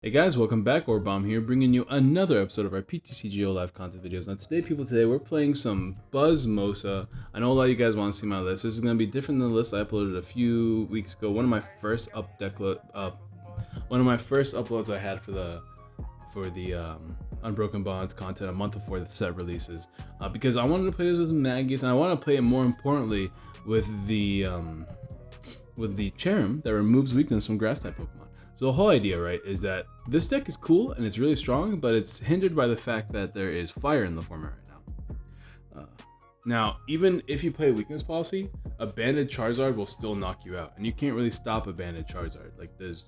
Hey guys, welcome back. Orbomb here, bringing you another episode of our PTCGO live content videos. Now today we're playing some Buzzmosa. I know a lot of you guys want to see my list. This is going to be different than the list I uploaded a few weeks ago. One of my first uploads I had for the Unbroken Bonds content a month before the set releases, because I wanted to play this with Maggies, and I want to play it more importantly with the Cherrim that removes weakness from grass type Pokemon. So the whole idea, right, is that this deck is cool and it's really strong, but it's hindered by the fact that there is fire in the format right now. Now, even if you play weakness policy, a banded Charizard will still knock you out, and you can't really stop a banded Charizard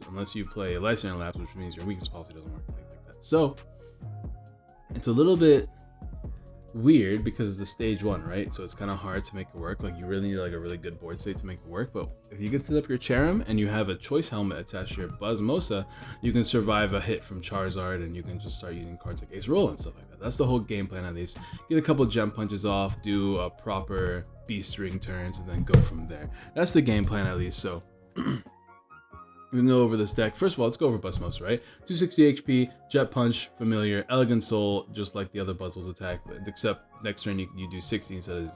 unless you play Lifespan Lapse, which means your weakness policy doesn't work like that. So it's a little bit weird because it's the stage 1, right? So it's kind of hard to make it work. Like, you really need like a really good board state to make it work. But if you can set up your Cherrim and you have a choice helmet attached to your Buzzmosa, you can survive a hit from Charizard, and you can just start using cards like Ace Roll and stuff like that. That's the whole game plan, at least. Get a couple gem punches off, do a proper beast ring turns, and then go from there. That's the game plan, at least. So we can go over this deck. First of all, let's go over Buzzmosa, right? 260 HP, Jet Punch, Familiar, Elegant Soul, just like the other Buzzwole's attack, but except next turn you do 60 instead of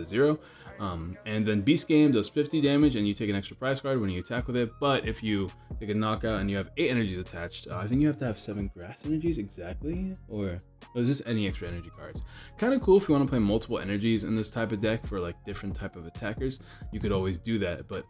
0. And then Beast Game does 50 damage, and you take an extra prize card when you attack with it. But if you take a knockout and you have 8 energies attached, I think you have to have 7 grass energies exactly, or it's just any extra energy cards. Kind of cool if you want to play multiple energies in this type of deck for like different type of attackers. You could always do that, but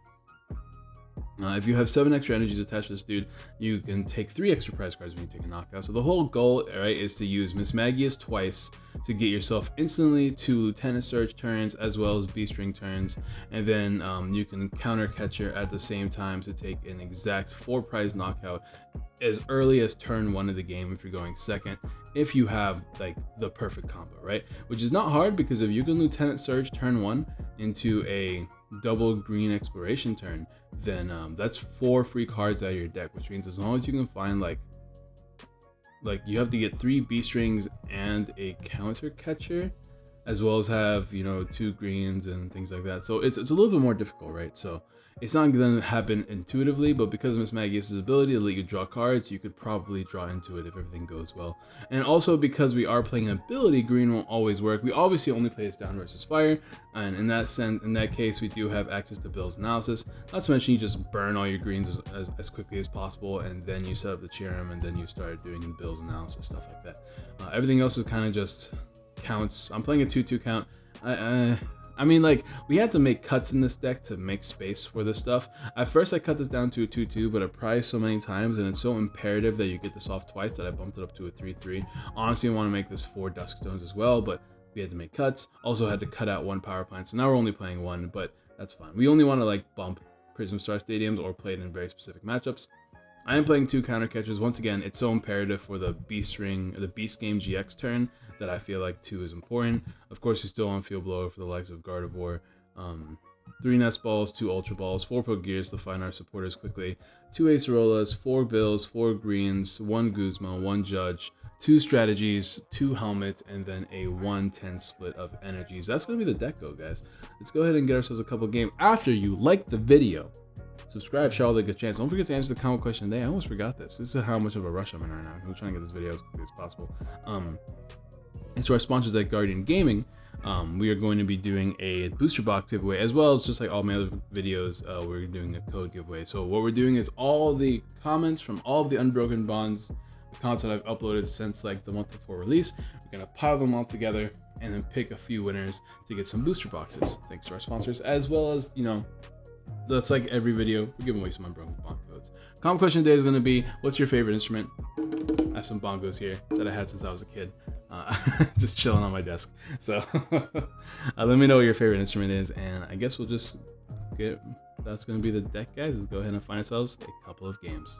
if you have 7 extra energies attached to this dude, you can take 3 extra prize cards when you take a knockout. So the whole goal, right, is to use Mismagius twice to get yourself instantly 2 Lieutenant Surge turns as well as Beast Ring turns, and then you can counter Catcher at the same time to take an exact 4 prize knockout as early as turn 1 of the game if you're going second, if you have like the perfect combo, right? Which is not hard, because if you can Lieutenant Surge turn 1 into a double green exploration turn, then that's 4 free cards out of your deck, which means as long as you can find like you have to get 3 Beast Rings and a counter Catcher, as well as have 2 greens and things like that. So it's a little bit more difficult, right? So it's not going to happen intuitively, but because of Mismagius' ability to let you draw cards, you could probably draw into it if everything goes well. And also because we are playing an ability, green won't always work. We obviously only play this down versus fire, and in that case, we do have access to Bill's analysis. Not to mention, you just burn all your greens as quickly as possible, and then you set up the Cherrim, and then you start doing Bill's analysis, stuff like that. Everything else is kind of just counts. I'm playing a 2/2 count. I mean, like, we had to make cuts in this deck to make space for this stuff. At first, I cut this down to a 2/2, but I priced so many times, and it's so imperative that you get this off twice that I bumped it up to a 3/3. Honestly, I want to make this 4 Dusk Stones as well, but we had to make cuts. Also had to cut out 1 Power Plant, so now we're only playing 1, but that's fine. We only want to, like, bump Prism Star Stadiums or play it in very specific matchups. I am playing 2 counter catchers. Once again, it's so imperative for the Beast Ring, or the Beast Game GX turn, that I feel like 2 is important. Of course, we still on Field Blower for the likes of Gardevoir. 3 Nest Balls, 2 Ultra Balls, 4 Pogears to find our supporters quickly, 2 Acerolas, 4 Bills, 4 Greens, 1 Guzma, 1 Judge, 2 Strategies, 2 Helmets, and then a 1/10 split of energies. That's going to be the deck go, guys. Let's go ahead and get ourselves a couple games. After you like the video, subscribe, share all the good chance. Don't forget to answer the comment question today. I almost forgot this. This is how much of a rush I'm in right now. I'm trying to get this video as quickly as possible. And to our sponsors at Guardian Gaming, we are going to be doing a booster box giveaway, as well as just like all my other videos, we're doing a code giveaway. So what we're doing is all the comments from all of the Unbroken Bonds, the content I've uploaded since like the month before release, we're going to pile them all together and then pick a few winners to get some booster boxes. Thanks to our sponsors, as well as, that's like every video, we're giving away some Unbroken Bond codes. Comment question today is going to be, what's your favorite instrument? I have some bongos here that I had since I was a kid, just chilling on my desk. So let me know what your favorite instrument is, and I guess we'll just that's going to be the deck, guys. Let's go ahead and find ourselves a couple of games.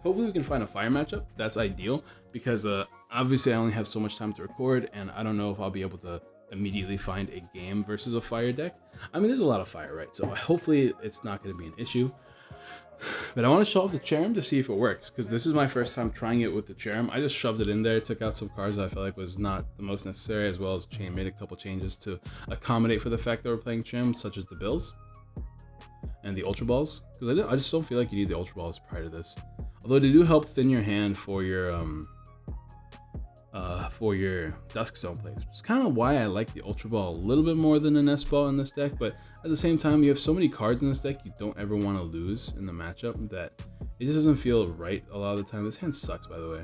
Hopefully we can find a fire matchup. That's ideal, because obviously I only have so much time to record, and I don't know if I'll be able to immediately find a game versus a fire deck. I mean, there's a lot of fire, right? So hopefully it's not going to be an issue. But I want to show off the Cherrim to see if it works, because this is my first time trying it with the Cherrim. I just shoved it in there, took out some cards that I felt like was not the most necessary, as well as made a couple changes to accommodate for the fact that we're playing Cherrim, such as the Bills. and the Ultra Balls, because I just don't feel like you need the Ultra Balls prior to this. Although they do help thin your hand for your Dusk Stone plays, which is kind of why I like the Ultra Ball a little bit more than an S Ball in this deck. But at the same time, you have so many cards in this deck you don't ever want to lose in the matchup that it just doesn't feel right a lot of the time. This hand sucks, by the way.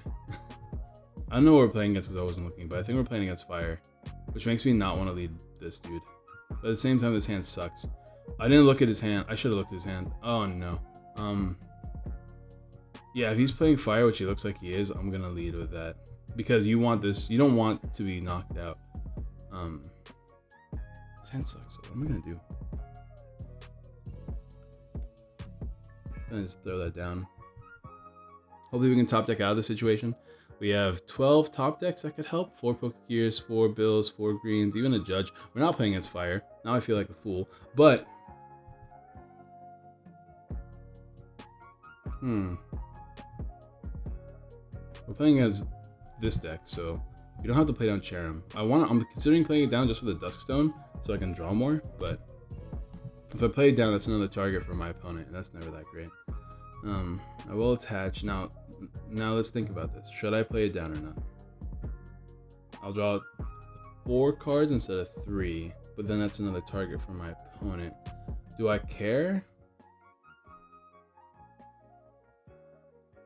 I don't know what we're playing against because I wasn't looking, but I think we're playing against Fire, which makes me not want to lead this dude. But at the same time, this hand sucks. I didn't look at his hand. I should have looked at his hand. Oh no. Yeah, if he's playing Fire, which he looks like he is, I'm gonna lead with that. Because you want this, you don't want to be knocked out. This hand sucks, so what am I gonna do? I'm gonna just throw that down. Hopefully we can top deck out of the situation. We have 12 top decks that could help. 4 Pokegears, 4 Bills, 4 Greens, even a Judge. We're not playing against Fire. Now I feel like a fool. But we're playing as this deck, so you don't have to play down Cherim. I'm considering playing it down just for the Duskstone so I can draw more, but if I play it down, that's another target for my opponent, and that's never that great. I will attach. Now let's think about this. Should I play it down or not? I'll draw 4 cards instead of 3, but then that's another target for my opponent. Do I care?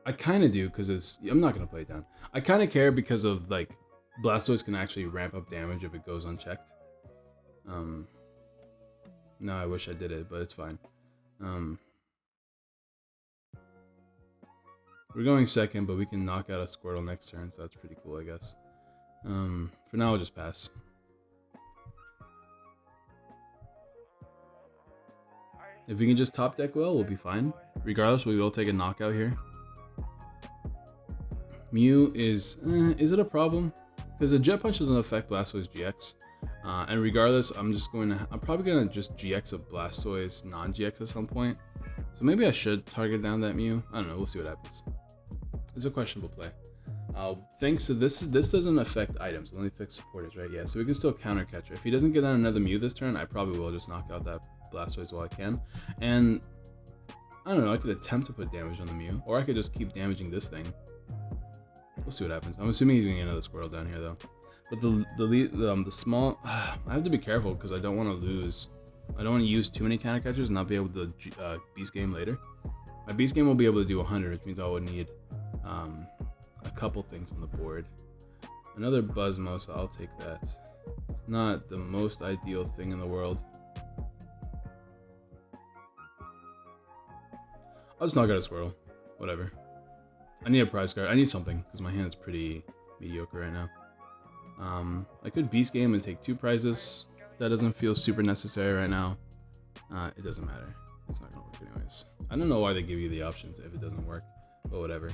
I kind of do, because I'm not going to play it down. I kind of care because of, like, Blastoise can actually ramp up damage if it goes unchecked. No, I wish I did it, but it's fine. We're going second, but we can knock out a Squirtle next turn, so that's pretty cool, I guess. For now, I'll just pass. If we can just top deck well, we'll be fine. Regardless, we will take a knockout here. Mew is it a problem? Because the Jet Punch doesn't affect Blastoise GX. And regardless, I'm probably gonna just GX a Blastoise non-GX at some point. So maybe I should target down that Mew. I don't know, we'll see what happens. It's a questionable play. Thanks to this doesn't affect items, it only affects supporters, right? Yeah, so we can still counter catcher. If he doesn't get down another Mew this turn, I probably will just knock out that Blastoise while I can. And I don't know, I could attempt to put damage on the Mew, or I could just keep damaging this thing. We'll see what happens. I'm assuming he's gonna get another Squirtle down here though. But the small, I have to be careful because I don't want to lose. I don't want to use too many counter catchers and not be able to beast game later. My beast game will be able to do 100, which means I would need a couple things on the board. Another Buzzmosa, I'll take that. It's not the most ideal thing in the world. I'll just knock out a Squirtle. Whatever. I need a prize card. I need something because my hand is pretty mediocre right now. I could beast game and take 2 prizes. That doesn't feel super necessary right now. It doesn't matter. It's not gonna work anyways. I don't know why they give you the options if it doesn't work, but whatever.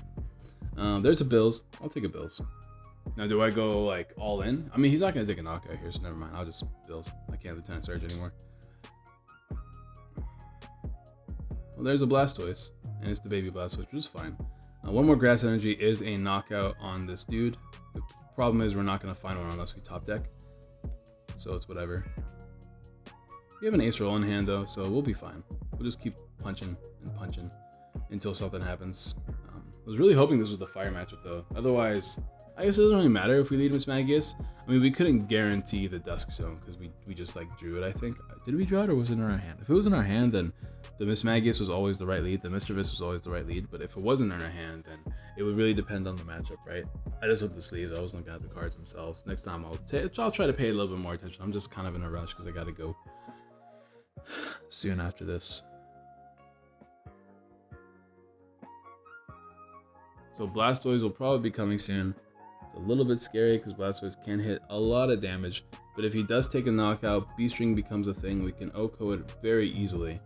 There's a Bills. I'll take a Bills. Now, do I go like all in? I mean, he's not gonna take a knockout here, so never mind. I'll just Bills. I can't have Lieutenant Surge anymore. Well, there's a Blastoise, and it's the baby Blastoise, which is fine. One more Grass Energy is a knockout on this dude. The problem is we're not going to find one unless we top deck. So it's whatever. We have an Ace Roll in hand though, so we'll be fine. We'll just keep punching and punching until something happens. I was really hoping this was the Fire matchup though. Otherwise, I guess it doesn't really matter if we lead Mismagius. I mean, we couldn't guarantee the Dusk Zone because we just like drew it, I think. Did we draw it or was it in our hand? If it was in our hand, then the Mismagius was always the right lead. The Mischievous was always the right lead. But if it wasn't in our hand, then it would really depend on the matchup, right? I just looked at the sleeves. I wasn't looking at the cards themselves. Next time I'll try to pay a little bit more attention. I'm just kind of in a rush because I got to go soon after this. So Blastoise will probably be coming soon. It's a little bit scary because Blastoise can hit a lot of damage, but if he does take a knockout, B-String becomes a thing. We can OHKO it very easily.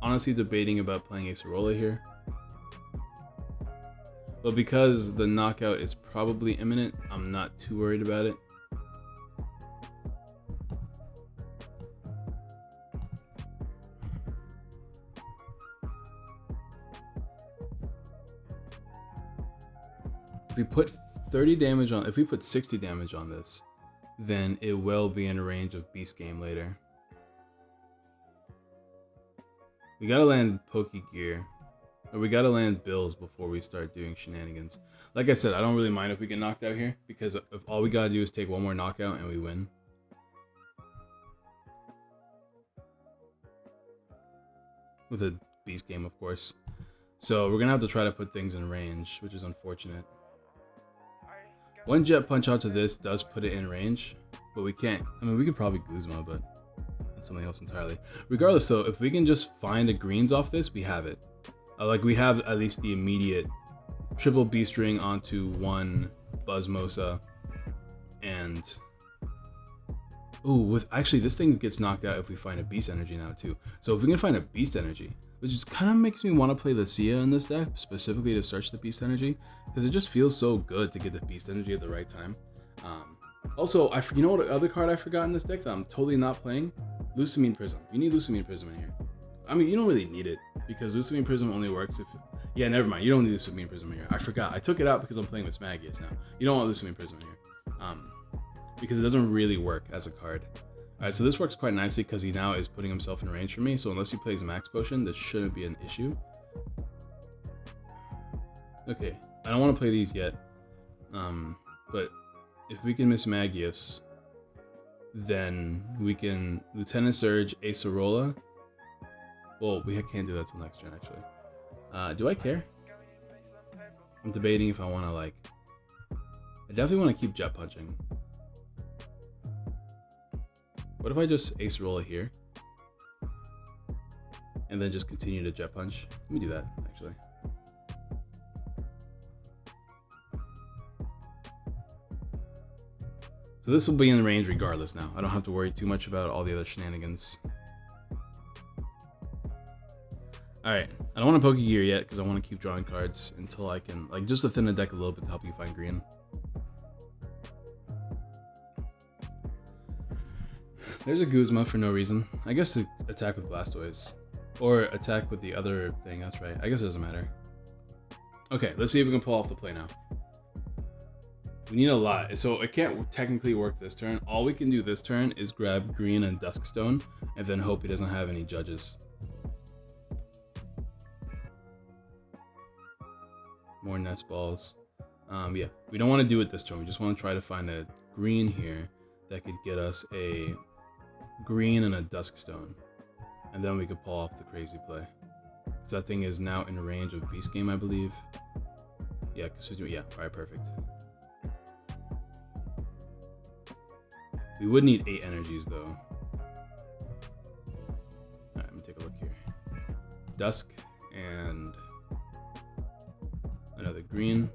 Honestly debating about playing Acerola here. But because the knockout is probably imminent, I'm not too worried about it. If we put 30 damage on, if we put 60 damage on this, then it will be in range of Beast Game later. We gotta land Pokegear. Or we gotta land Bills before we start doing shenanigans. Like I said, I don't really mind if we get knocked out here, because if all we gotta do is take one more knockout and we win. With a beast game, of course. So we're gonna have to try to put things in range, which is unfortunate. One Jet Punch out to this does put it in range, but we can't. I mean, we could probably Guzma, but that's something else entirely. Regardless, though, if we can just find the greens off this, we have it. Like, we have at least the immediate triple beast ring onto one Buzzmosa, and ooh, with actually this thing gets knocked out if we find a beast energy now too. So if we can find a beast energy, which just kind of makes me want to play the Sia in this deck specifically to search the beast energy, because it just feels so good to get the beast energy at the right time. Also, you know what other card I forgot in this deck that I'm totally not playing? Lucamine Prism. You need Lucamine Prism in here. I mean, you don't really need it, because Lucamine Prism only works if... Yeah, never mind. You don't need Lucamine Prism in here. I forgot. I took it out because I'm playing with Smagius now. You don't want Lucamine Prism in here. Because it doesn't really work as a card. Alright, so this works quite nicely because he now is putting himself in range for me. So unless he plays Max Potion, this shouldn't be an issue. Okay, I don't want to play these yet. But if we can miss Magius, then we can Lieutenant Surge, Acerola. Well, we can't do that till next turn, actually. Do I care? I'm debating if I want to, like... I definitely want to keep Jet Punching. What if I just Acerola here? And then just continue to Jet Punch? Let me do that, actually. So this will be in range regardless now. I don't have to worry too much about all the other shenanigans. Alright, I don't want to Pokegear yet because I want to keep drawing cards until I can, like, just to thin the deck a little bit to help you find green. There's a Guzma for no reason. I guess to attack with Blastoise. Or attack with the other thing, that's right. I guess it doesn't matter. Okay, let's see if we can pull off the play now. We need a lot, so it can't technically work this turn. All we can do this turn is grab green and Duskstone, and then hope he doesn't have any judges. More nest balls. Yeah, we don't want to do it this turn. We just want to try to find a green here that could get us a green and a Duskstone, and then we could pull off the crazy play. Because that thing is now in range of Beast Game, I believe. Yeah, yeah. All right, perfect. We would need 8 energies though. All right, let me take a look here. Dusk and another green.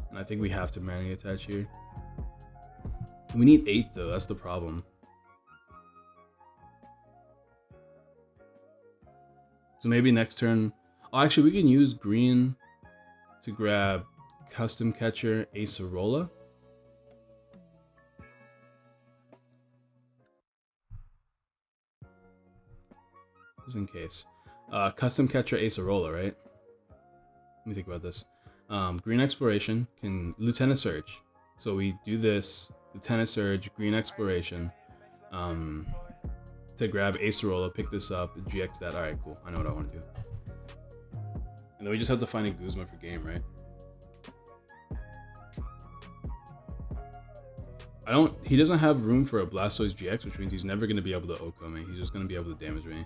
And I think we have to manually attach here. We need 8 though, that's the problem. So maybe next turn... Oh, actually, we can use green to grab Custom Catcher Acerola. Just in case. Custom Catcher Acerola, right? Let me think about this. Green Exploration can Lieutenant Surge. So we do this, Lieutenant Surge, Green Exploration, to grab Acerola, pick this up, GX that. Alright, cool. I know what I want to do. And then we just have to find a Guzma for game, right? He doesn't have room for a Blastoise GX, which means he's never going to be able to OHKO me. He's just going to be able to damage me.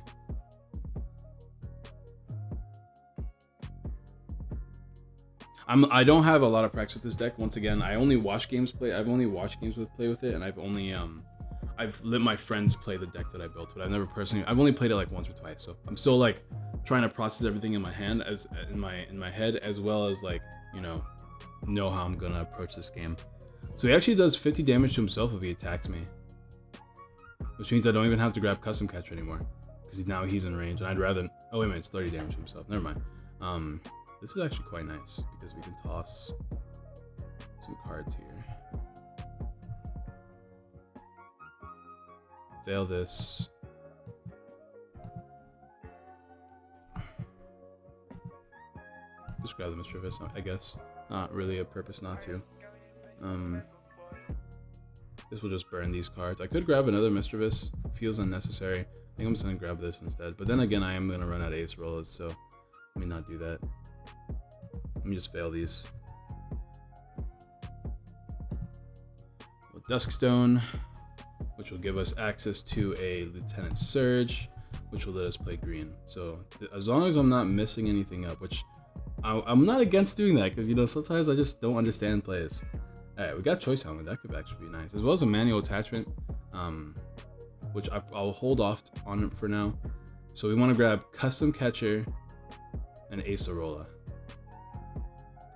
I don't have a lot of practice with this deck. Once again, I only watch games play. I've only watched games play with it, and I've only I've let my friends play the deck that I built, but I've only played it like once or twice. So I'm still like trying to process everything in my hand, as in my head, as well as, like, you know how I'm gonna approach this game. So he actually does 50 damage to himself if he attacks me, which means I don't even have to grab Custom Catcher anymore, because now he's in range, and I'd rather... Oh wait a minute, it's 30 damage to himself. Never mind. This is actually quite nice because we can toss some cards here. Fail this. Just grab the Mischievous, I guess. Not really a purpose not to. This will just burn these cards. I could grab another Mischievous. Feels unnecessary. I think I'm just gonna grab this instead. But then again, I am gonna run out of Ace Rollers, so let me not do that. Let me just fail these. Duskstone, which will give us access to a Lieutenant Surge, which will let us play green. So as long as I'm not messing anything up, which I'm not against doing that, because, you know, sometimes I just don't understand plays. All right, we got Choice Helmet. That could actually be nice, as well as a manual attachment, which I'll hold off on for now. So we want to grab Custom Catcher and Acerola,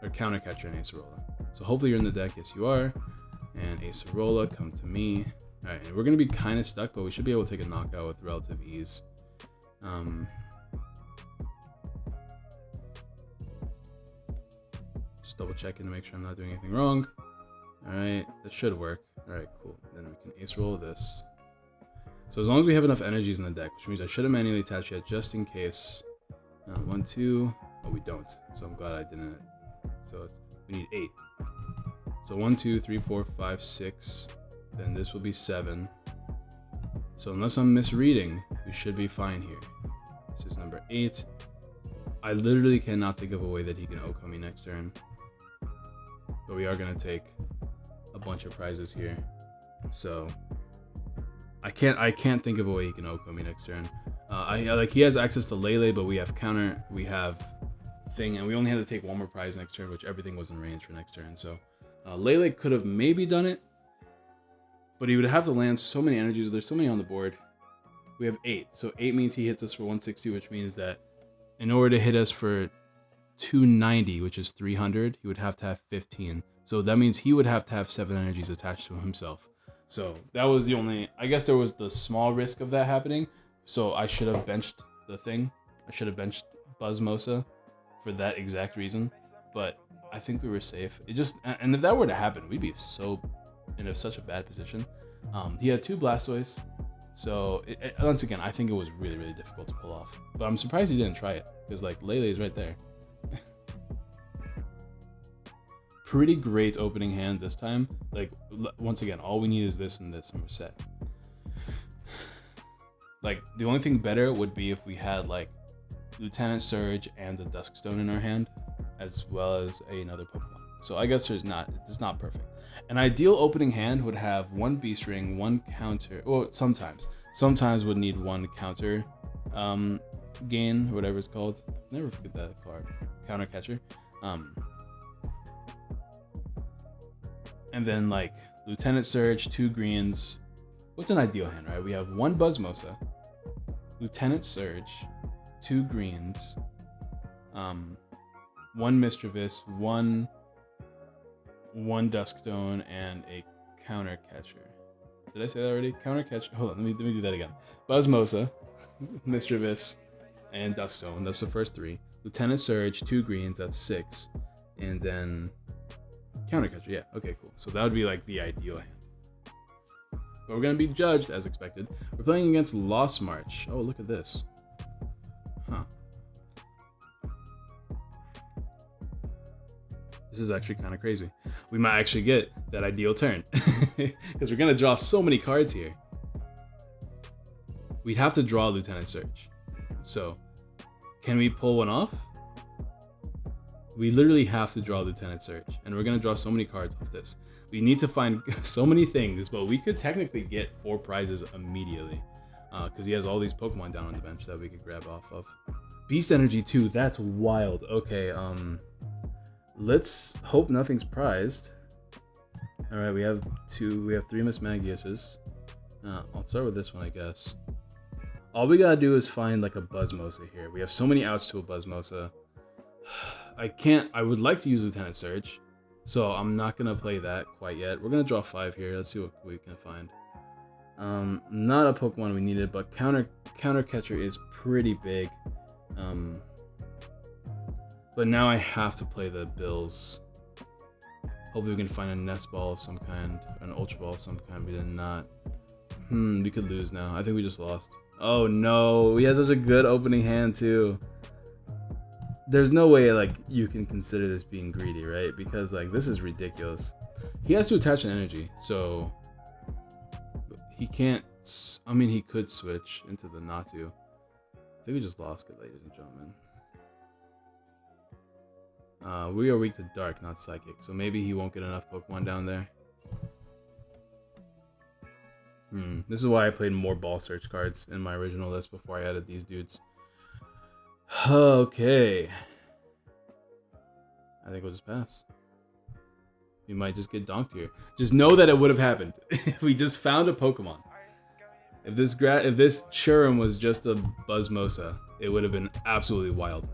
or Counter Catcher and Acerola. So hopefully you're in the deck. Yes, you are. And Acerola, come to me. All right, and we're gonna be kind of stuck, but we should be able to take a knockout with relative ease. Just double checking to make sure I'm not doing anything wrong. All right, that should work. All right, cool. Then we can Acerola this. So as long as we have enough energies in the deck, which means I should have manually attached yet, just in case. 1, 2. Oh, we don't. So I'm glad I didn't. So we need 8. So 1, 2, 3, 4, 5, 6. Then this will be 7. So unless I'm misreading, we should be fine here. This is number 8. I literally cannot think of a way that he can Oko me next turn. But we are gonna take a bunch of prizes here. So I can't think of a way he can Oko me next turn. Like, he has access to Lele, but we have counter, we have thing, and we only had to take one more prize next turn, which everything was in range for next turn. So Lele could have maybe done it, but he would have to land so many energies. There's so many on the board. We have 8, so 8 means he hits us for 160, which means that in order to hit us for 290, which is 300, he would have to have 15. So that means he would have to have 7 energies attached to himself. So that was the only, I guess there was the small risk of that happening. So I should have benched the thing. I should have benched Buzzmosa for that exact reason. But I think we were safe. It just, and if that were to happen, we'd be so in such a bad position. He had 2 Blastoise, so once again, I think it was really, really difficult to pull off. But I'm surprised he didn't try it, because like Lele is right there. Pretty great opening hand this time. Like, once again, all we need is this and this, and we're set. Like, the only thing better would be if we had like Lieutenant Surge and the Duskstone in our hand, as well as another Pokemon. So I guess it's not perfect. An ideal opening hand would have 1 Beast Ring, 1 counter. Well, sometimes would need 1 counter gain, or whatever it's called. Never forget that card. Counter Catcher. And then like Lieutenant Surge, 2 greens. What's an ideal hand, right? We have 1 Buzzmosa, Lieutenant Surge, 2 greens, 1 Mischievous, 1 Duskstone, and a Counter Catcher. Did I say that already? Counter Catcher. Hold on, let me do that again. Buzzmosa, Mischievous, and Duskstone. That's the first 3. Lieutenant Surge, 2 greens. That's 6. And then Counter Catcher. Yeah. Okay. Cool. So that would be like the ideal hand. But we're gonna be judged as expected. We're playing against Lost March. Oh, look at this. Huh. This is actually kind of crazy. We might actually get that ideal turn because we're gonna draw so many cards here. We'd have to draw Lieutenant Surge. So can we pull one off? We literally have to draw Lieutenant Surge, and we're gonna draw so many cards off this. We need to find so many things, but we could technically get 4 prizes immediately because he has all these Pokemon down on the bench that we could grab off of. Beast Energy too, that's wild. Okay, let's hope nothing's prized. All right, we have 3 Mismagiuses. I'll start with this one, I guess. All we gotta do is find like a Buzzmosa here. We have so many outs to a Buzzmosa. I would like to use Lieutenant Surge, so I'm not gonna play that quite yet. We're gonna draw 5 here. Let's see what we can find. Not a Pokemon we needed, but Counter Catcher is pretty big. But now I have to play the Bills. Hopefully we can find a Nest Ball of some kind, an Ultra Ball of some kind. We did not. We could lose now. I think we just lost. Oh no, we had such a good opening hand too. There's no way like you can consider this being greedy, right? Because like this is ridiculous. He has to attach an energy, so he can't. I mean, he could switch into the Natu. I think we just lost it, ladies and gentlemen. We are weak to dark, not psychic, so maybe he won't get enough Pokemon down there. This is why I played more ball search cards in my original list before I added these dudes. Okay. I think we'll just pass. We might just get donked here. Just know that it would have happened if we just found a Pokemon. If this Churum was just a Buzzmosa, it would have been absolutely wild.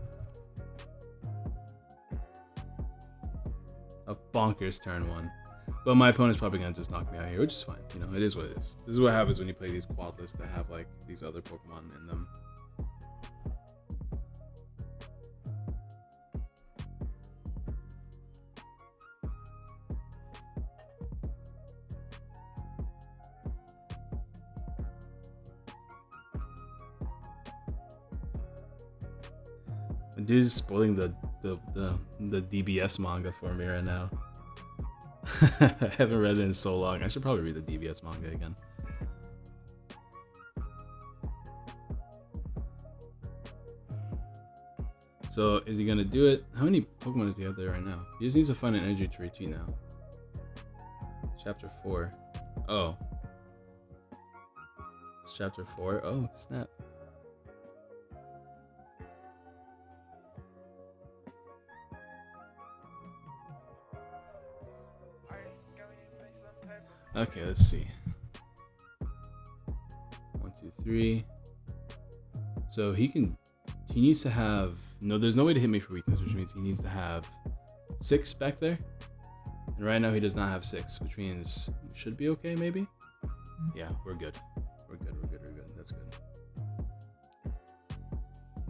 A bonkers turn 1. But my opponent's probably gonna just knock me out here, which is fine. You know, it is what it is. This is what happens when you play these quad lists that have like these other Pokemon in them. The dude's spoiling the DBS manga for me right now. I haven't read it in so long. I should probably read the DBS manga again. So, is he gonna do it? How many Pokemon does he have there right now? He just needs to find an energy to retreat now. Chapter 4. Oh. It's chapter 4? Oh, snap. Okay, let's see. 1, 2, 3. So he needs to have, no, there's no way to hit me for weakness, which means he needs to have 6 back there. And right now he does not have 6, which means we should be okay, maybe? Yeah, we're good. We're good. That's good.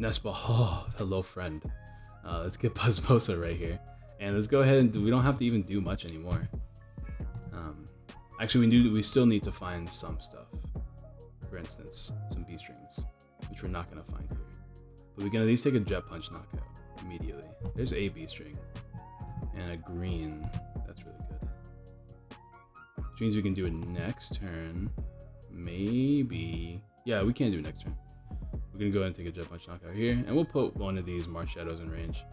Nestball, oh, hello friend. Let's get Buzzmosa right here. And let's go ahead and we don't have to even do much anymore. Actually, we still need to find some stuff. For instance, some B-strings, which we're not going to find here. But we can at least take a Jet Punch knockout immediately. There's a B-string. And a green. That's really good. Which means we can do it next turn. Maybe. Yeah, we can do it next turn. We're going to go ahead and take a Jet Punch knockout here. And we'll put one of these Marsh Shadows in range.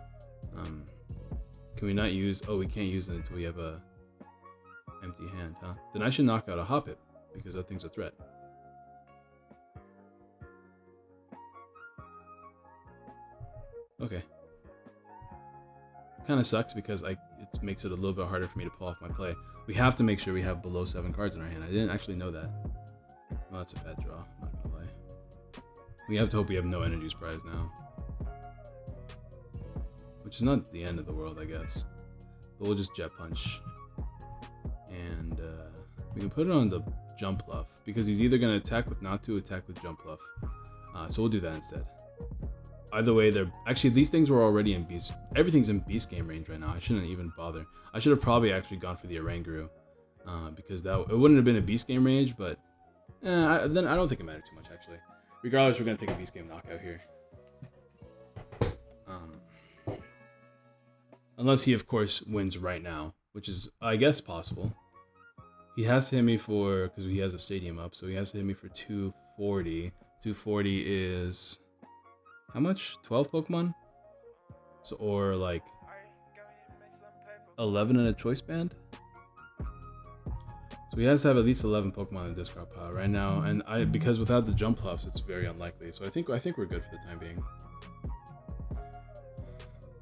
Can we not use... Oh, we can't use it until we have a... empty hand, huh? Then I should knock out a Hoppip, because that thing's a threat. Okay. Kind of sucks because it makes it a little bit harder for me to pull off my play. We have to make sure we have below 7 cards in our hand. I didn't actually know that. Well, that's a bad draw, I'm not gonna lie. We have to hope we have no Energy Surprise now. Which is not the end of the world, I guess. But we'll just Jet Punch. And we can put it on the Jump Bluff because he's either going to attack with Natu, attack with Jump Bluff. So we'll do that instead. Either way, actually these things were already in Beast. Everything's in Beast game range right now. I shouldn't even bother. I should have probably actually gone for the Oranguru because it wouldn't have been a Beast game range, but then I don't think it mattered too much actually. Regardless, we're going to take a Beast game knockout here. Unless he, of course, wins right now, which is, I guess, possible. He has to hit me for, because he has a stadium up, so he has to hit me for 240. 240 is, how much? 12 Pokemon? So, or like 11 in a choice band? So he has to have at least 11 Pokemon in the discard pile right now, and because without the jump puffs, it's very unlikely. So I think we're good for the time being.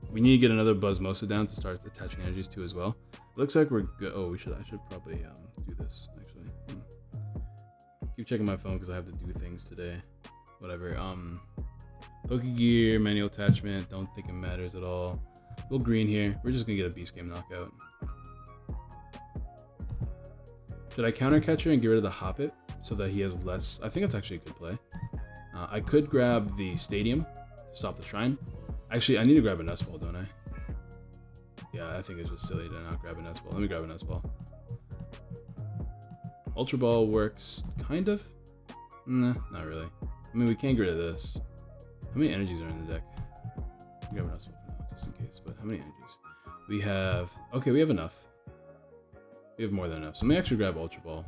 We need to get another Buzzmosa down to start attaching energies to as well. It looks like we're good. Oh, I should probably do this actually. Keep checking my phone because I have to do things today. Whatever. Pokegear, manual attachment. Don't think it matters at all. We'll green here. We're just gonna get a Beast Game knockout. Should I counter catcher and get rid of the Hoppip so that he has less? I think that's actually a good play. I could grab the Stadium to stop the Shrine. Actually, I need to grab a Nestball, don't I? Yeah, I think it's just silly to not grab a Nestball. Let me grab a Nestball. Ultra Ball works, kind of? Nah, not really. I mean, we can get rid of this. How many energies are in the deck? I'll grab a Nestball for now, just in case. But how many energies? We have... Okay, we have enough. We have more than enough. So let me actually grab Ultra Ball.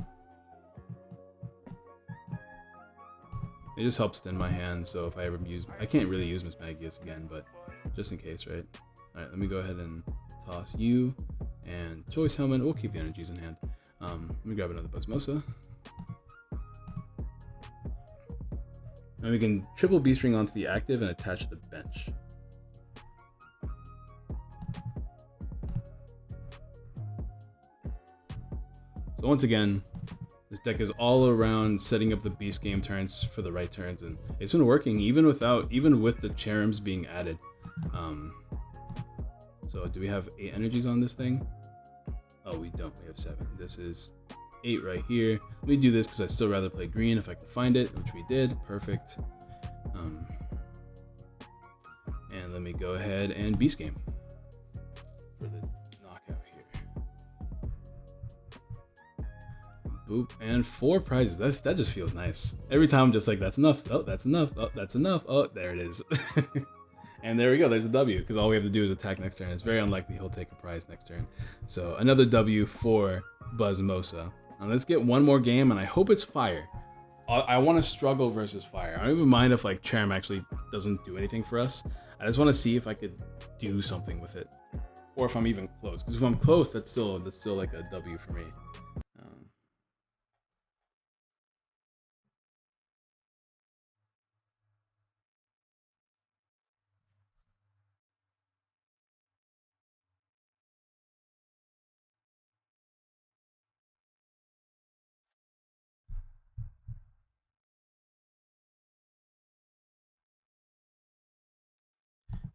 It just helps thin my hand, so if I ever use... I can't really use Miss Magius again, but just in case, right? Alright, let me go ahead and toss you. And Choice Helmet, we'll keep the energies in hand. Let me grab another Buzzmosa. And we can triple B-string onto the active and attach the bench. So once again, this deck is all around setting up the beast game turns for the right turns, and it's been working even with the Cherums being added. So do we have 8 energies on this thing? Oh, we don't. We have 7. This is 8 right here. Let me do this because I'd still rather play green if I can find it, which we did. Perfect. And let me go ahead and beast game for the knockout here. Boop, and 4 prizes. That just feels nice. Every time I'm just like, that's enough. Oh, that's enough. Oh, that's enough. Oh, there it is. And there we go. There's a W, because all we have to do is attack next turn. It's very unlikely he'll take a prize next turn. So another W for Buzzmosa. Now let's get one more game, and I hope it's fire. I want to struggle versus fire. I don't even mind if like Charm actually doesn't do anything for us. I just want to see if I could do something with it, or if I'm even close. Because if I'm close, that's still like a W for me.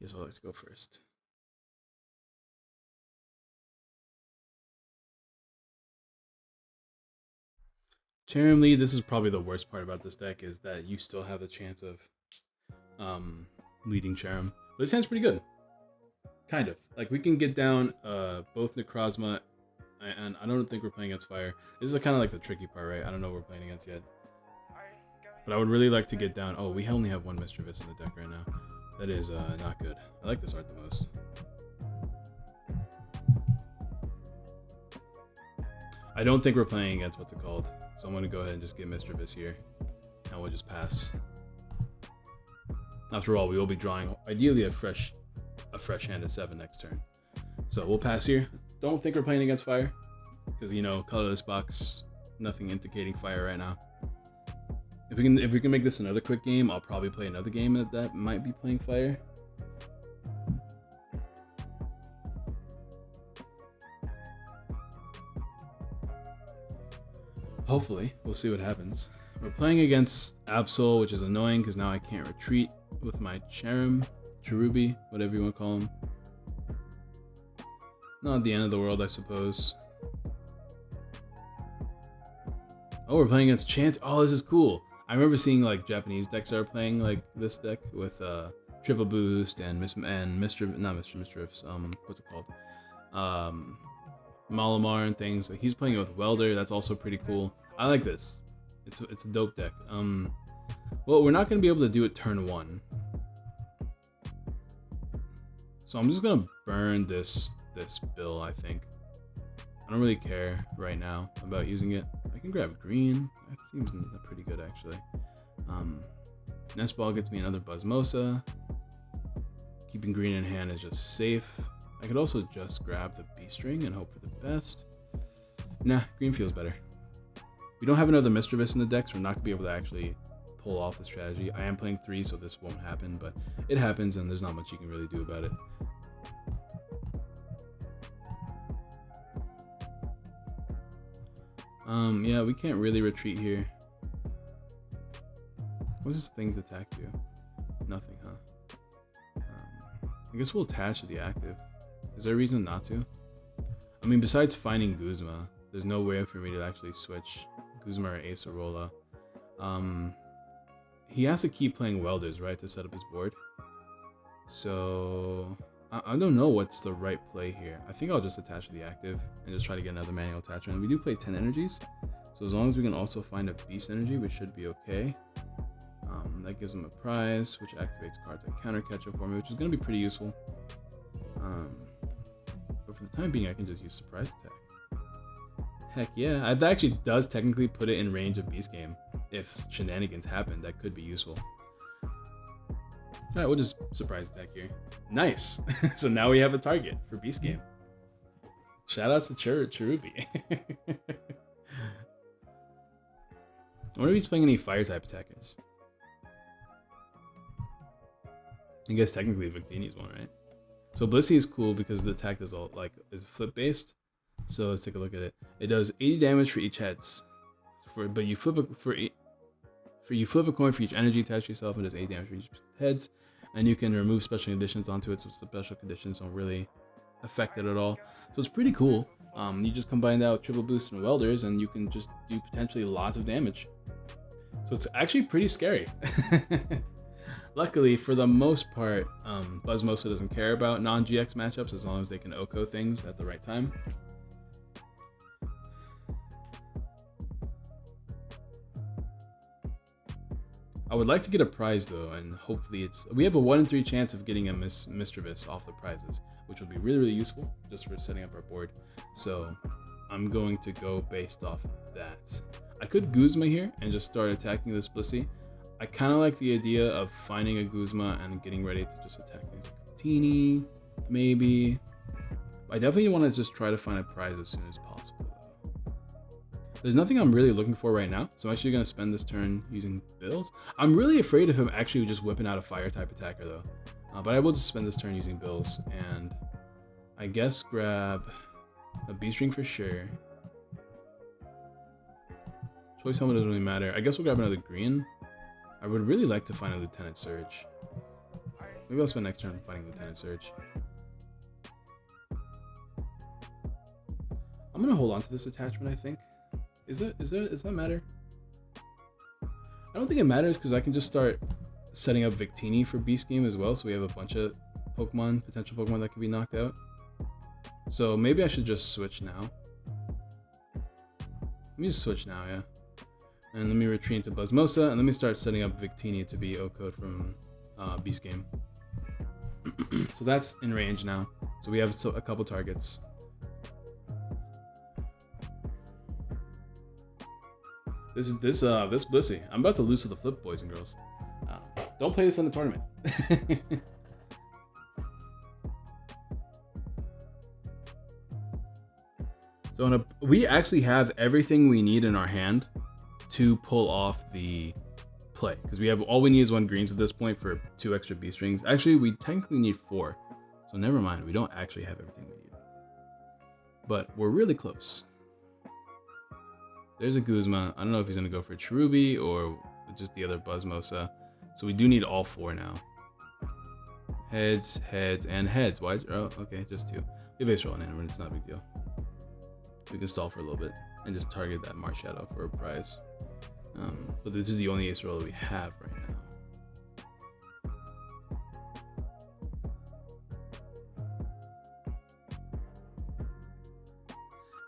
Yes, I'll let's go first. Charim lead, this is probably the worst part about this deck, is that you still have the chance of leading Charim. But this hand's pretty good. Kind of. Like, we can get down both Necrozma, and I don't think we're playing against fire. This is kind of like the tricky part, right? I don't know what we're playing against yet. But I would really like to get down... Oh, we only have one Mischievous in the deck right now. That is not good. I like this art the most. I don't think we're playing against what's it called. So I'm going to go ahead and just get Mischievous here. And we'll just pass. After all, we will be drawing ideally a fresh hand of 7 next turn. So we'll pass here. Don't think we're playing against fire. Because, you know, colorless box, nothing indicating fire right now. If we can make this another quick game, I'll probably play another game that might be playing fire. Hopefully, we'll see what happens. We're playing against Absol, which is annoying because now I can't retreat with my Cherubi, whatever you want to call him. Not the end of the world, I suppose. Oh, we're playing against Chance. Oh, this is cool. I remember seeing like Japanese decks are playing like this deck with triple boost and Mischievous. What's it called? Malamar and things. Like, he's playing it with Welder. That's also pretty cool. I like this. It's a dope deck. Well, we're not gonna be able to do it turn 1. So I'm just gonna burn this bill, I think. I don't really care right now about using it. I can grab green. That seems pretty good, actually. Nest Ball gets me another Buzzmosa. Keeping green in hand is just safe. I could also just grab the B-string and hope for the best. Nah, green feels better. We don't have another Mischievous in the deck, so we're not going to be able to actually pull off the strategy. I am playing 3, so this won't happen, but it happens, and there's not much you can really do about it. Yeah, we can't really retreat here. What's this thing's attack do? Nothing, huh? I guess we'll attach to the active. Is there a reason not to? I mean, besides finding Guzma, there's no way for me to actually switch Guzma or Ace Arola. He has to keep playing Welders, right, to set up his board. So I don't know what's the right play here. I think I'll just attach to the active and just try to get another manual attachment. We do play 10 energies, so as long as we can also find a beast energy, we should be okay. That gives him a prize, which activates cards like counter catch-up for me, which is going to be pretty useful. But for the time being, I can just use surprise attack. Heck yeah, that actually does technically put it in range of beast game. if shenanigans happen, that could be useful. Alright, we'll just surprise attack here. Nice! So now we have a target for Beast Game. Shoutouts to Cherubi. I wonder if he's playing any fire type attackers. I guess technically Victini's one, right? So Blissey is cool because the attack is all is flip based. So let's take a look at it. It does 80 damage for each heads. But you flip you flip a coin for each energy attached to yourself, and does 80 damage for each heads. And you can remove special conditions onto it, so special conditions don't really affect it at all. So it's pretty cool. You just combine that with triple boost and welders, and you can just do potentially lots of damage. So it's actually pretty scary. Luckily, for the most part, Buzzmosa doesn't care about non-GX matchups as long as they can OHKO things at the right time. I would like to get a prize though, and hopefully we have a 1 in 3 chance of getting a Mischievous off the prizes, which would be really, really useful just for setting up our board. So I'm going to go based off that. I could Guzma here and just start attacking this Blissey. I kind of like the idea of finding a Guzma and getting ready to just attack things like Teeny, maybe. I definitely want to just try to find a prize as soon as possible. There's nothing I'm really looking for right now, so I'm actually going to spend this turn using Bills. I'm really afraid of him actually just whipping out a fire type attacker though. But I will just spend this turn using Bills, and I guess grab a B-string for sure. Choice helmet doesn't really matter. I guess we'll grab another green. I would really like to find a Lieutenant Surge. Maybe I'll spend next turn finding Lieutenant Surge. I'm going to hold on to this attachment, I think. Does that matter? I don't think it matters because I can just start setting up Victini for Beast Game as well, so we have a bunch of potential Pokemon that can be knocked out. So maybe I should just switch now. Let me just switch now, yeah. And let me retreat into Buzzmosa, and let me start setting up Victini to be OHKO'd from Beast Game. So that's in range now. So we have a couple targets. This Blissey. I'm about to lose to the flip, boys and girls. Don't play this in the tournament. So we actually have everything we need in our hand to pull off the play, because all we need is 1 greens at this point for 2 extra B strings. Actually, we technically need 4, so never mind. We don't actually have everything we need, but we're really close. There's a Guzma. I don't know if he's gonna go for Cherubi or just the other Buzzmosa. So we do need all 4 now. Heads, heads, and heads. Why? Oh, okay, just 2. We base roll an animal. It's not a big deal. We can stall for a little bit and just target that Marshadow for a prize. But this is the only ace roll that we have right now.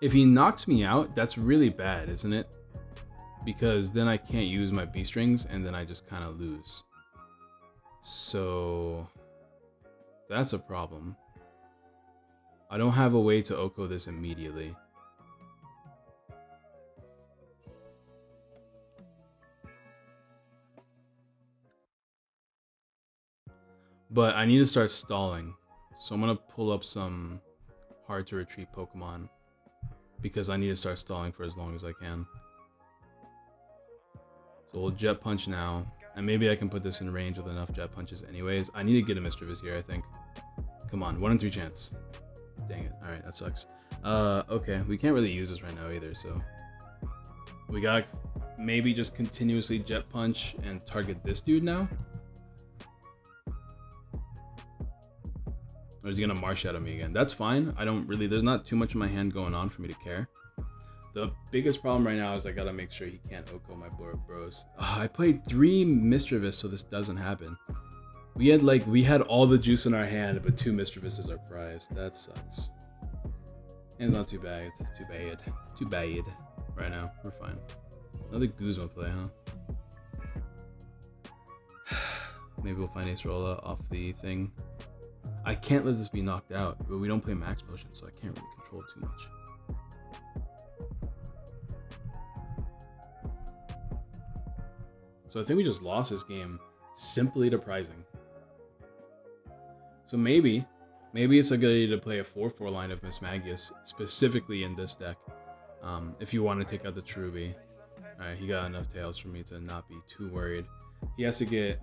If he knocks me out, that's really bad, isn't it? Because then I can't use my B strings and then I just kind of lose. So that's a problem. I don't have a way to OHKO this immediately. But I need to start stalling. So I'm going to pull up some hard to retreat Pokemon, because I need to start stalling for as long as I can. So we'll Jet Punch now, and maybe I can put this in range with enough Jet Punches anyways. I need to get a Mischievous here, I think. Come on, 1 in 3 chance. Dang it. Alright, that sucks. Okay, we can't really use this right now either, so we gotta maybe just continuously Jet Punch and target this dude now. Or is he gonna Marshadow me again? That's fine. There's not too much in my hand going on for me to care. The biggest problem right now is I gotta make sure he can't OHKO my bros. I played 3 Mischievous so this doesn't happen. We had all the juice in our hand, but 2 Mischievous is our prize. That sucks. And it's not too bad. Too bad. Right now, we're fine. Another Guzma play, huh? Maybe we'll find Acerola off the thing. I can't let this be knocked out, but we don't play Max Potion, so I can't really control too much. So I think we just lost this game simply to prizing. So maybe it's a good idea to play a 4/4 line of Mismagius specifically in this deck. If you want to take out the Cherubi. Alright, he got enough tails for me to not be too worried. He has to get...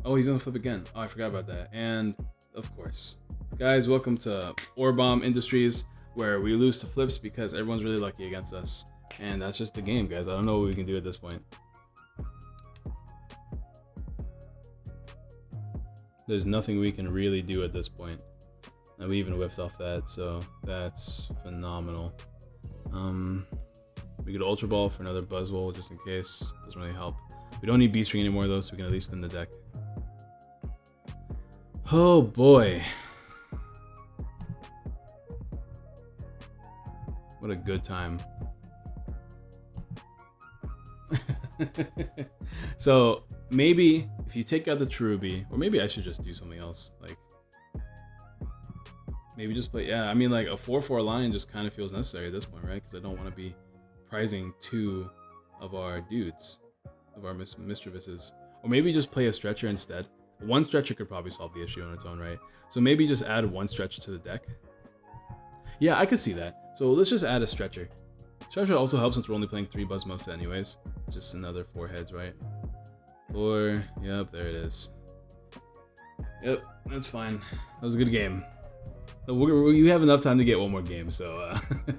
Oh, he's gonna flip again. Oh, I forgot about that. And, of course. Guys, welcome to MTOArtOffical Industries, where we lose to flips because everyone's really lucky against us. And that's just the game, guys. I don't know what we can do at this point. There's nothing we can really do at this point. And we even whiffed off that, so that's phenomenal. We could Ultra Ball for another Buzzwole just in case. Doesn't really help. We don't need B-String anymore though, so we can at least thin the deck. Oh boy. What a good time. So maybe if you take out the Cherubi, or maybe I should just do something else. Like maybe just play, yeah, I mean like a 4/4 line just kind of feels necessary at this point, right? Because I don't want to be prizing 2 of our dudes, of our Mistrevises. Or maybe just play a stretcher instead. One stretcher could probably solve the issue on its own, right? So maybe just add 1 stretcher to the deck. Yeah, I could see that. So let's just add a stretcher. Stretcher also helps since we're only playing 3 Buzzmosa anyways. Just another 4 heads, right? 4, yep, there it is. Yep, that's fine. That was a good game. You have enough time to get one more game, so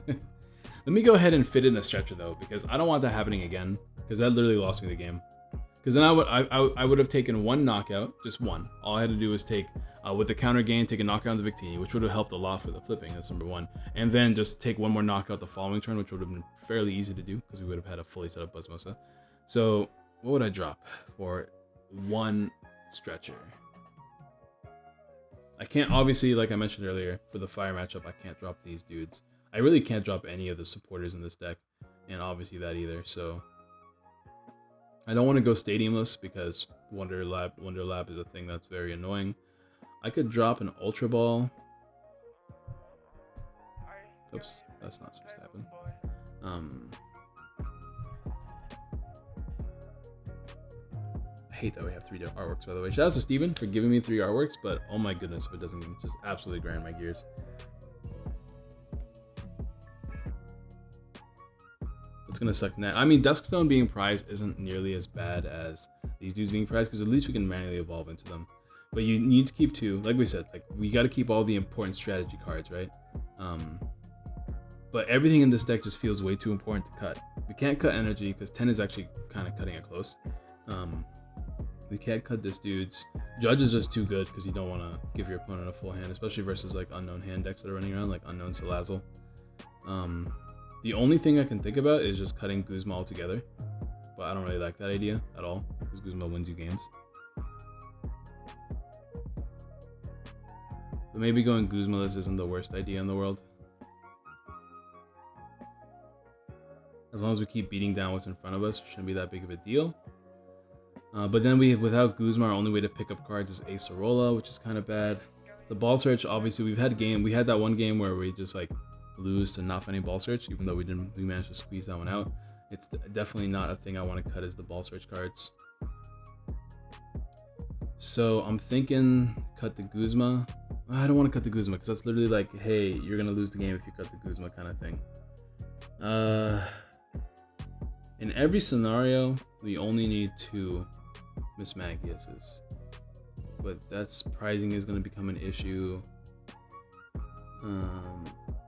let me go ahead and fit in a stretcher though, because I don't want that happening again, because that literally lost me the game. Because then I would have taken 1 knockout, just 1. All I had to do was take, with the counter gain, take a knockout on the Victini, which would have helped a lot for the flipping, that's number 1. And then just take 1 more knockout the following turn, which would have been fairly easy to do, because we would have had a fully set up Buzzmosa. So, what would I drop for 1 stretcher? I can't, obviously, like I mentioned earlier, for the fire matchup, I can't drop these dudes. I really can't drop any of the supporters in this deck, and obviously that either, so... I don't want to go stadiumless because Wonder Lab is a thing that's very annoying. I could drop an Ultra Ball. Oops, that's not supposed to happen. I hate that we have 3 artworks, by the way. Shout out to Steven for giving me 3 artworks, but oh my goodness, if it doesn't just absolutely grind my gears. It's gonna suck now. I mean, Duskstone being prized isn't nearly as bad as these dudes being prized, because at least we can manually evolve into them. But you need to keep 2, like we said, like we got to keep all the important strategy cards, right? But everything in this deck just feels way too important to cut. We can't cut energy because 10 is actually kind of cutting it close. We can't cut this dude's. Judge is just too good because you don't want to give your opponent a full hand, especially versus like unknown hand decks that are running around, like unknown Salazzle. The only thing I can think about is just cutting Guzma altogether, but I don't really like that idea at all because Guzma wins you games. But maybe going Guzma-less isn't the worst idea in the world. As long as we keep beating down what's in front of us, it shouldn't be that big of a deal. But then without Guzma, our only way to pick up cards is Acerola, which is kind of bad. The ball search, obviously, we had that one game where we just like lose to not finding ball search, even though we managed to squeeze that one out. It's definitely not a thing I want to cut, is the ball search cards. So I'm thinking cut the Guzma. I don't want to cut the Guzma because that's literally like, hey, you're gonna lose the game if you cut the Guzma kind of thing. In every scenario, we only need 2 Mismagiuses, but that's prizing is going to become an issue.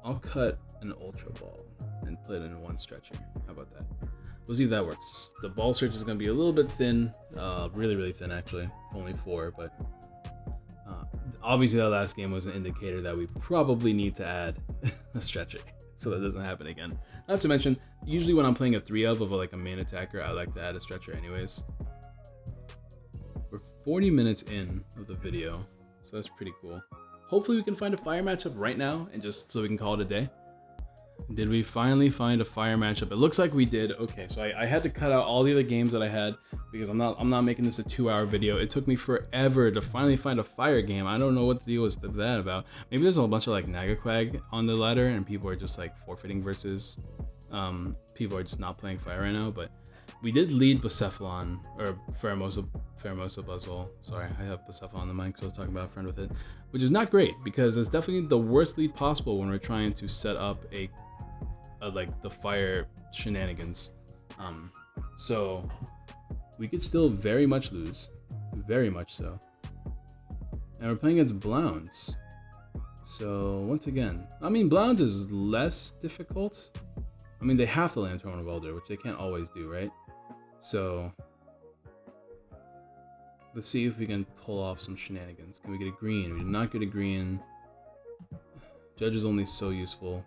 I'll cut an Ultra Ball and put it in 1 stretcher. How about that? We'll see if that works. The ball search is going to be a little bit thin, really thin actually, only 4, but obviously that last game was an indicator that we probably need to add a stretcher so that doesn't happen again. Not to mention, usually when I'm playing a 3 of like a main attacker, I like to add a stretcher anyways. We're 40 minutes in of the video, so that's pretty cool. Hopefully we can find a fire matchup right now, and just so we can call it a day. Did we finally find a fire matchup? It looks like we did. Okay, so I had to cut out all the other games that I had because I'm not making this a 2-hour video. It took me forever to finally find a fire game. I don't know what the deal was with that about. Maybe there's a bunch of like Nagaquag on the ladder and people are just like forfeiting versus people are just not playing fire right now. But We did lead Bucephalon, or Pheramosa Buzzwole. Sorry, I have Bucephalon on the mic, so I was talking about a friend with it, which is not great because it's definitely the worst lead possible when we're trying to set up a like the fire shenanigans. So we could still very much lose, very much so. And we're playing against Blounds. So once again, I mean, Blounds is less difficult. I mean, they have to land turn one welder, which they can't always do, right? So let's see if we can pull off some shenanigans. Can we get a green? We did not get a green. Judge is only so useful.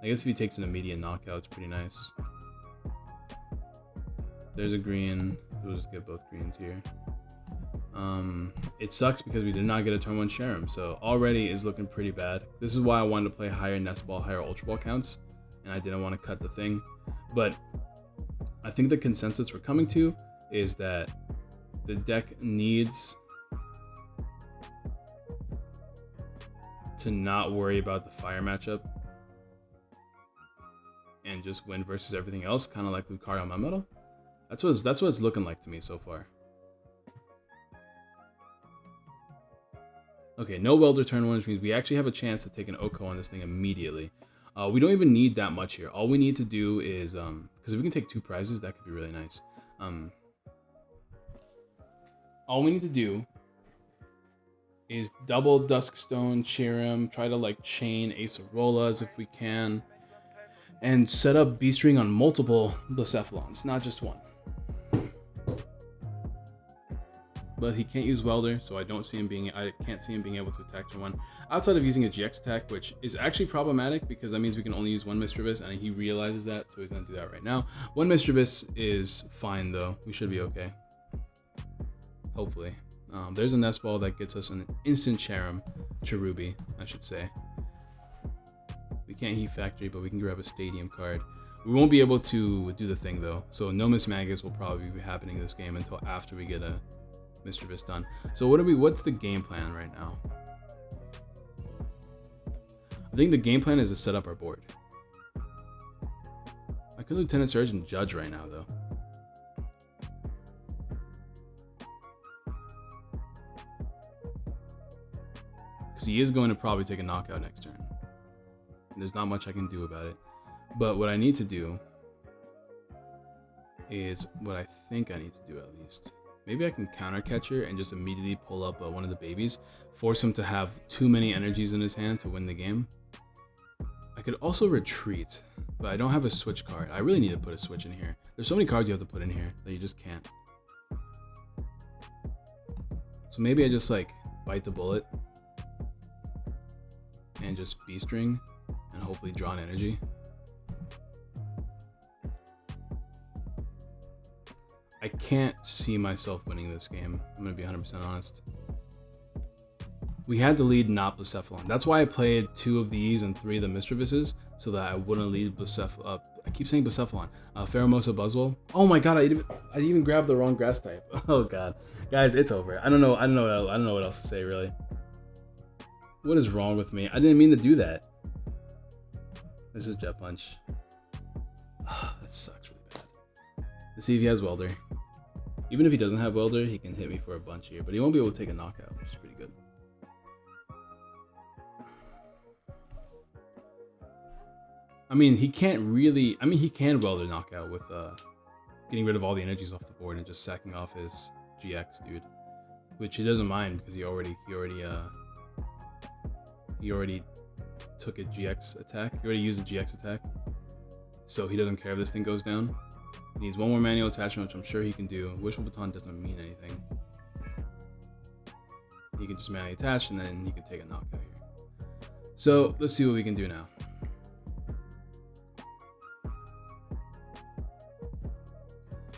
I guess if he takes an immediate knockout, it's pretty nice. There's a green. We'll just get both greens here. It sucks because we did not get a turn 1 Sharam, so already is looking pretty bad. This is why I wanted to play higher Nest Ball, higher Ultra Ball counts, and I didn't want to cut the thing. But I think the consensus we're coming to is that the deck needs to not worry about the fire matchup and just win versus everything else, kind of like Lucario on my metal. That's what it's looking like to me so far. Okay, no welder turn 1, which means we actually have a chance to take an Oko on this thing immediately. We don't even need that much here. All we need to do is, because if we can take 2 prizes, that could be really nice. All we need to do is double Duskstone, Cherim, try to like chain Acerolas if we can, and set up B-String on multiple Bucephalons, not just one. But he can't use Welder, so I can't see him being able to attack turn 1 outside of using a GX attack, which is actually problematic because that means we can only use 1 Mischievous, and he realizes that, so he's gonna do that right now. 1 Mischievous is fine though. We should be okay. Hopefully. There's a Nest Ball that gets us an instant Cherubi, I should say. We can't Heat Factory, but we can grab a Stadium card. We won't be able to do the thing though, so no Miss Magus will probably be happening this game until after we get a Mischievous done. So what's the game plan right now? I think the game plan is to set up our board. I could Lieutenant Surge and Judge right now though. Because he is going to probably take a knockout next turn. And there's not much I can do about it. But what I need to do is what I think I need to do at least. Maybe I can counter Catcher and just immediately pull up one of the babies, force him to have too many energies in his hand to win the game. I could also retreat, but I don't have a switch card. I really need to put a switch in here. There's so many cards you have to put in here that you just can't. So maybe I just like bite the bullet and just B-String and hopefully draw an energy. I can't see myself winning this game. I'm going to be 100% honest. We had to lead not Bucephalon. That's why I played 2 of these and 3 of the Mischievises, so that I wouldn't lead Bucephalon. I keep saying Bucephalon. Pheramosa Buzzwole. Oh my god, I even grabbed the wrong grass type. Oh god. Guys, it's over. I don't know what else to say, really. What is wrong with me? I didn't mean to do that. Let's just Jet Punch. That sucks really bad. Let's see if he has Welder. Even if he doesn't have Welder, he can hit me for a bunch here, but he won't be able to take a knockout, which is pretty good. I mean, he can't really... I mean, he can Welder knockout with getting rid of all the energies off the board and just sacking off his GX, dude. Which he doesn't mind because he already took a GX attack. He already used a GX attack. So he doesn't care if this thing goes down. He needs 1 more manual attachment, which I'm sure he can do. Wishful Baton doesn't mean anything. He can just manually attach and then he can take a knockout here. So let's see what we can do now.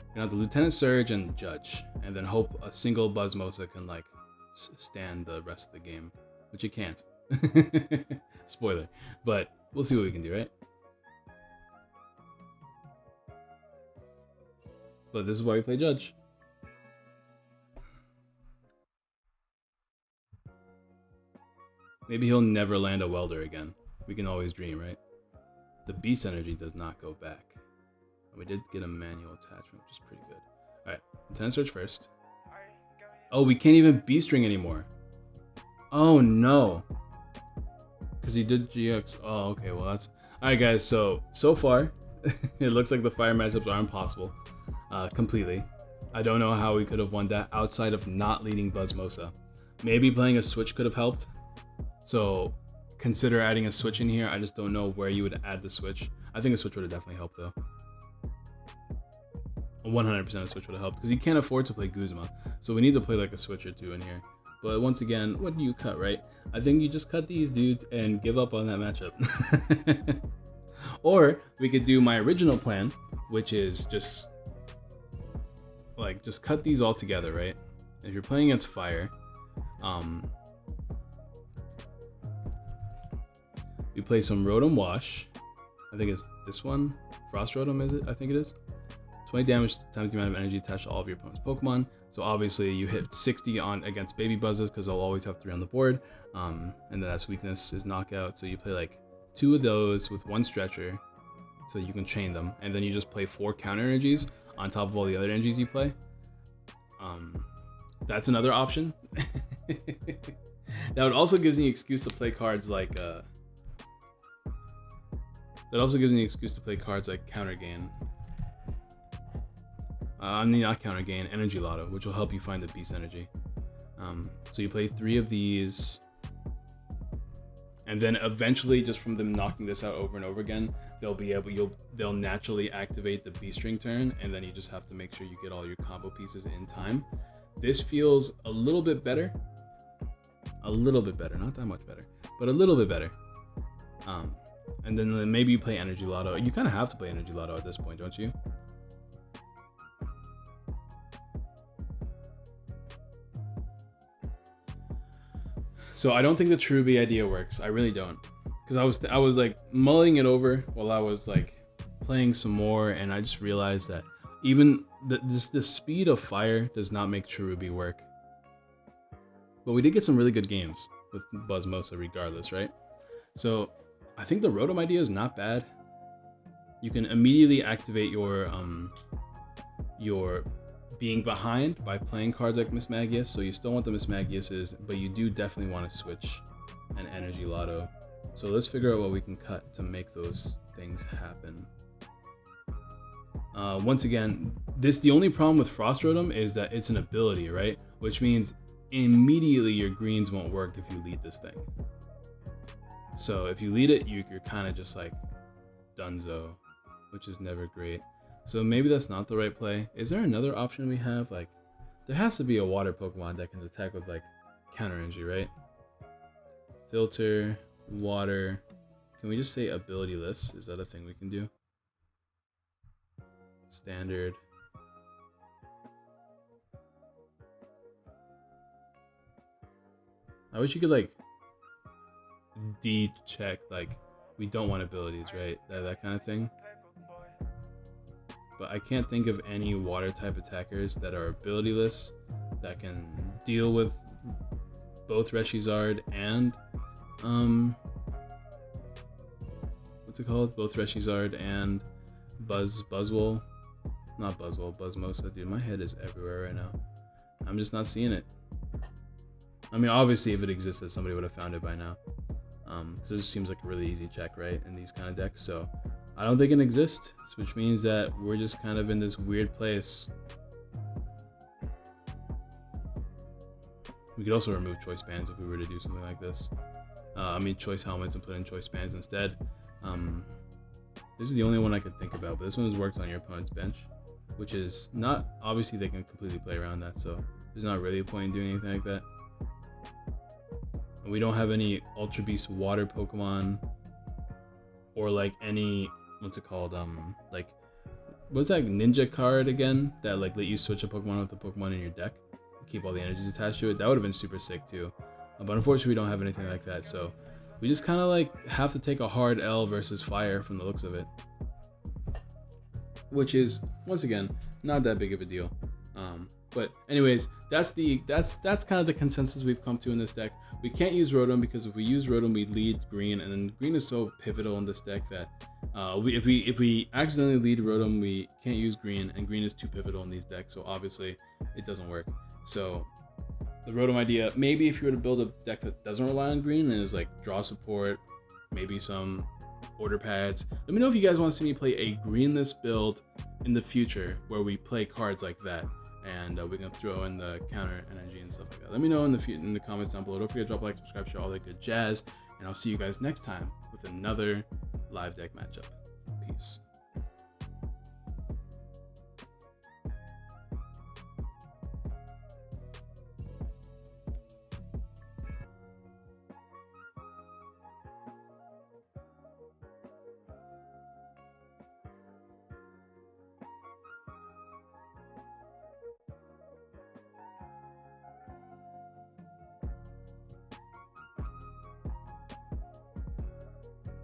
We're gonna have the Lieutenant Surge and Judge, and then hope a single Buzzmosa can like stand the rest of the game, which it can't. Spoiler, but we'll see what we can do, right? But this is why we play Judge. Maybe he'll never land a Welder again. We can always dream, right? The Beast Energy does not go back. We did get a manual attachment, which is pretty good. All right, Intense Search first. Oh, we can't even B-string anymore. Oh no. Because he did GX. Oh, okay, well that's... Alright guys, so far, it looks like the fire matchups are impossible. Completely. I don't know how we could have won that outside of not leading Buzzmosa. Maybe playing a switch could have helped. So consider adding a switch in here. I just don't know where you would add the switch. I think a switch would have definitely helped though. 100% a switch would have helped because you can't afford to play Guzma. So we need to play like a switch or two in here. But once again, what do you cut, right? I think you just cut these dudes and give up on that matchup. Or we could do my original plan, which is just cut these all together, right? If you're playing against fire, we play some Rotom Wash. I think it's this one. Frost Rotom, is it? I think it is. 20 damage times the amount of energy attached to all of your opponent's Pokemon. So obviously you hit 60 on against baby buzzes because they'll always have 3 on the board. And then that's weakness is knockout. So you play like 2 of those with 1 stretcher so you can chain them. And then you just play 4 counter energies on top of all the other energies you play. That's another option. That would also gives me an excuse to play cards like Counter Gain. Not Counter Gain, Energy Lotto, which will help you find the Beast Energy. So you play 3 of these, and then eventually, just from them knocking this out over and over again, they'll naturally activate the Beast String turn, and then you just have to make sure you get all your combo pieces in time. This feels a little bit better, not that much better, but a little bit better. And then maybe you play Energy Lotto. You kind of have to play Energy Lotto at this point, don't you? So I don't think the Cherubi idea works. I really don't, because I was like mulling it over while I was like playing some more, and I just realized that even the speed of fire does not make Cherubi work. But we did get some really good games with Buzzmosa regardless, right? So I think the Rotom idea is not bad. You can immediately activate your being behind by playing cards like Mismagius, so you still want the Mismagiuses, but you do definitely want to switch an Energy Lotto. So let's figure out what we can cut to make those things happen. Once again, the only problem with Frost Rotom is that it's an ability, right? Which means immediately your greens won't work if you lead this thing. So if you lead it, you're kind of just like dunzo, which is never great. So maybe that's not the right play. Is there another option we have? Like, there has to be a water Pokemon that can attack with like counter energy, right? Filter, water. Can we just say ability list? Is that a thing we can do? Standard. I wish you could like D-check, like we don't want abilities, right? That kind of thing. But I can't think of any water type attackers that are abilityless that can deal with both Reshizard and what's it called? Both Reshizard and Buzzwole. Not Buzzwole, Buzzmosa. Dude, my head is everywhere right now. I'm just not seeing it. I mean, obviously if it existed, somebody would have found it by now. Because it just seems like a really easy check, right, in these kind of decks. So I don't think it exists, which means that we're just kind of in this weird place. We could also remove choice bands if we were to do something like this. I mean, choice helmets and put in choice bands instead. This is the only one I could think about, but this one works on your opponent's bench, which is not, obviously they can completely play around that, so there's not really a point in doing anything like that. And we don't have any Ultra Beast water Pokemon, or like any, what's it called, like, what's that ninja card again that like let you switch a Pokemon with a Pokemon in your deck, keep all the energies attached to it? That would have been super sick too, but unfortunately we don't have anything like that, so we just kind of like have to take a hard L versus fire from the looks of it, which is once again not that big of a deal. But anyways, that's kind of the consensus we've come to in this deck. We can't use Rotom because if we use Rotom, we lead green, and then green is so pivotal in this deck that if we accidentally lead Rotom, we can't use green, and green is too pivotal in these decks. So obviously, it doesn't work. So the Rotom idea, maybe if you were to build a deck that doesn't rely on green and is like draw support, maybe some order pads. Let me know if you guys want to see me play a greenless build in the future where we play cards like that, and we can throw in the counter energy and stuff like that. Let me know in the comments down below. Don't forget to drop a like, subscribe, share, all that good jazz, and I'll see you guys next time with another live deck matchup. Peace.